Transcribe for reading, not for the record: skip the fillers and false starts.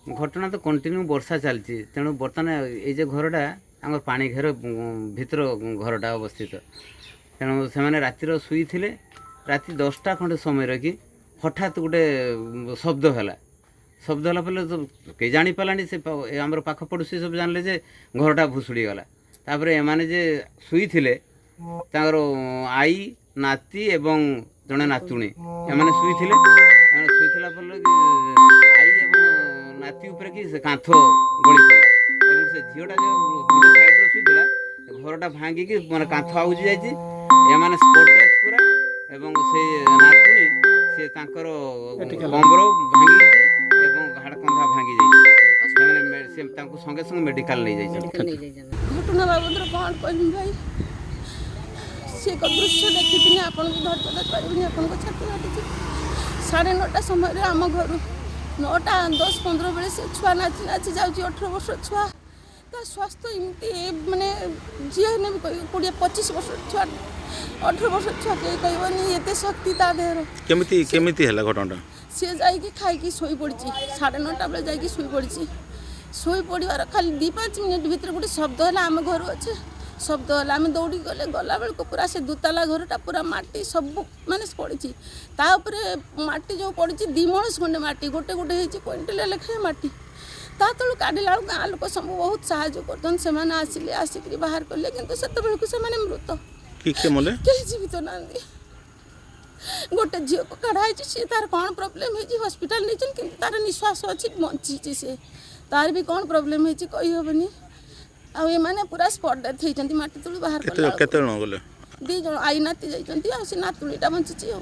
घटना तो कंटिन्यू वर्षा चलती तेणु बर्तमान ये घरटा आम पानी घेर भितर घरटा अवस्थित तेणु से रातिर शुई थे राति 10टा खंडे समय कि हठात गोटे शब्द है शब्द है पहले तो कई जापारानी से आम पाख पड़ोसी सब जानले जे घरटा भुशुड़ी गला तापर एमाने जे शुई थे आई नाती एवं जड़े नातुणी एमाने शुई थे शुईला आई एवं नाती उपर कि कांथ गली पड़ा से झीटा जो गोटे सैड्रे शुईला घरटा भांगिकी मैंने कांथ आउजी जाइए एमाने स्पॉट डेथ पूरा एवं से नातुणी से कमर भांगी हाड़कंधा भांगी जाइए संगे संगे मेडिकल नहीं जाइए घटना बाबद कौन कहमी भाई से दृश्य देखी आपन को धैर्य देखी आपन छाती काटी 9:30 समय आम घर 9:10-15 बेले से छुआ नाची नाची जाऊँगी 18 वर्ष छुआ ता स्वास्थ्य एमती माने जी ने भी कह 20-25 वर्ष छुआ 18 वर्ष छुआ कहीं कहनी एत शक्ति ता देहर केमिति है घटना सी जाकि खाई शोई पड़ी 9:30 बेले जाकि शोई पड़ी शोई पड़ार खाली 2-5 मिनिट भितर गोटे शब्द है आम घर अच्छे शब्द है आम दौड़ी गले गला बेल को पूरा से दुताला घरटा पूरा माटी सब माने पड़ी तापर माटी जो पड़ी 2 मणस खंडे माटी गोटे गोटे होती क्विंटल लेखाएं माटी ता तलू काढ़ला गाँ लोक सब बहुत साहय कर आसिले आसिक बाहर कले कि से मृत कहीं जीवित ना गोटे झील को कढ़ाई सी तार कौन प्रोब्लेम है हॉस्पिटल नहीं कि तार निश्वास अच्छी बंची से तार भी कौन प्रोब्लेम है कहीहबनी आने पूरा स्पॉट डेथ होती माटी तुली बाहर 2 जन गले 2 जन आई नाती जाती नातुणीटा बंची।